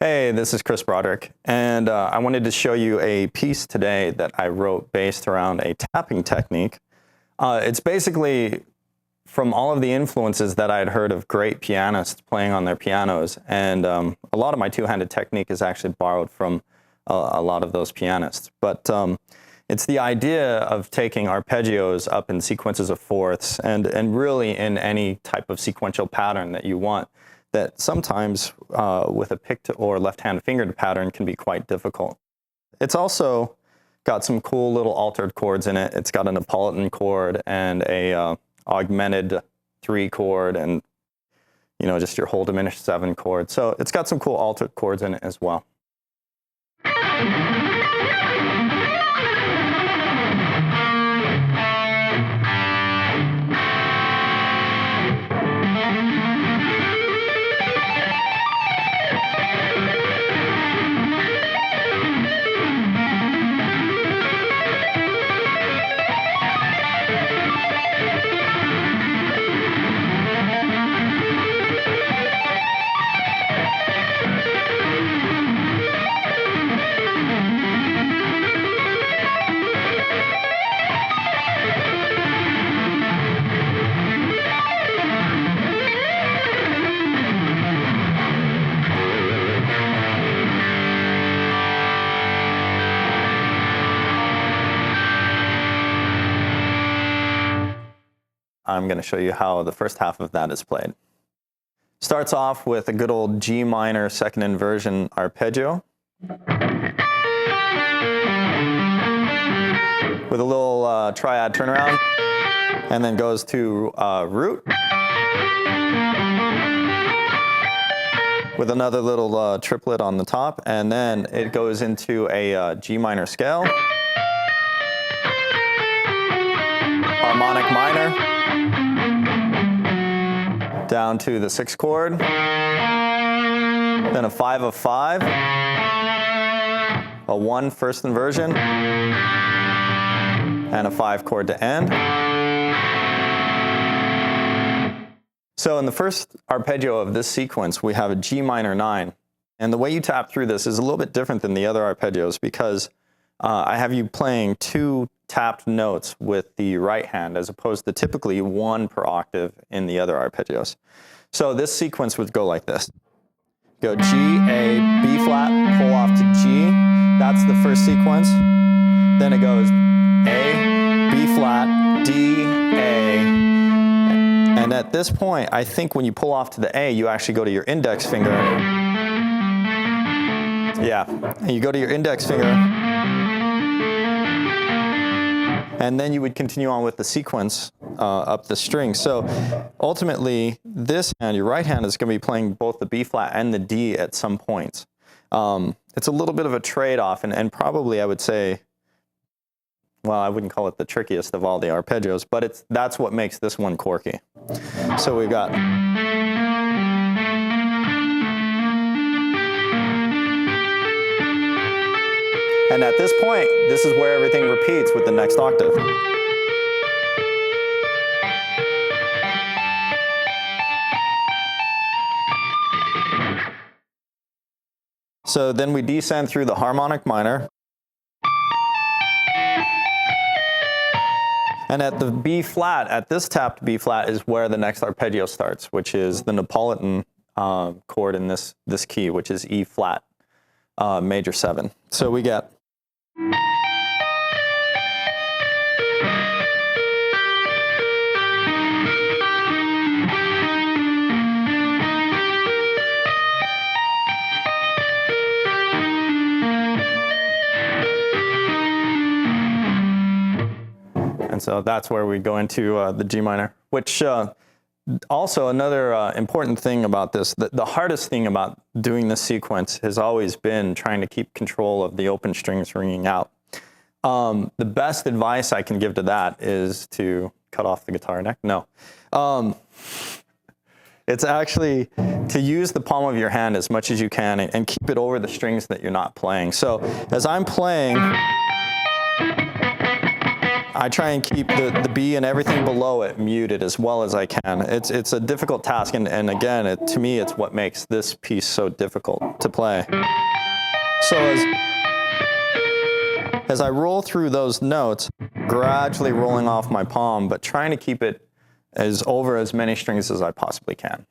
Hey, this is Chris Broderick, and I wanted to show you a piece today that I wrote based around a tapping technique. It's basically from all of the influences that I had heard of great pianists playing on their pianos, and a lot of my two-handed technique is actually borrowed from a lot of those pianists. But it's the idea of taking arpeggios up in sequences of fourths and really in any type of sequential pattern that you want, that sometimes with a picked or left-hand fingered pattern can be quite difficult. It's also got some cool little altered chords in it. It's got a Neapolitan chord and a augmented 3 chord and, you know, just your whole diminished 7 chord. So it's got some cool altered chords in it as well. I'm going to show you how the first half of that is played. Starts off with a good old G minor second inversion arpeggio with a little triad turnaround, and then goes to root with another little triplet on the top, and then it goes into a G minor scale, harmonic minor, down to the 6th chord, then a 5 of 5, a 1 first inversion, and a 5 chord to end. So in the first arpeggio of this sequence, we have a G minor 9. And the way you tap through this is a little bit different than the other arpeggios because I have you playing 2 tapped notes with the right hand as opposed to typically 1 per octave in the other arpeggios. So this sequence would go like this. Go G, A, B flat, pull off to G. That's the first sequence. Then it goes A, B flat, D, A. And at this point, I think when you pull off to the A, you actually go to your index finger. Yeah, and you go to your index finger. And then you would continue on with the sequence up the string. So ultimately, this hand, your right hand, is going to be playing both the B flat and the D at some points. It's a little bit of a trade-off, and probably I would say, well, I wouldn't call it the trickiest of all the arpeggios, but that's what makes this one quirky. So we've got... And at this point, this is where everything repeats with the next octave. So then we descend through the harmonic minor. And at the B flat, at this tapped B flat, is where the next arpeggio starts, which is the Neapolitan chord in this key, which is E flat major 7. So we get... And so that's where we go into the G minor, which also another important thing about this, the hardest thing about doing this sequence has always been trying to keep control of the open strings ringing out. The best advice I can give to that is to cut off the guitar neck. No. It's actually to use the palm of your hand as much as you can and keep it over the strings that you're not playing. So as I'm playing, I try and keep the B and everything below it muted as well as I can. It's a difficult task, and again, to me, it's what makes this piece so difficult to play. So as I roll through those notes, gradually rolling off my palm, but trying to keep it over as many strings as I possibly can.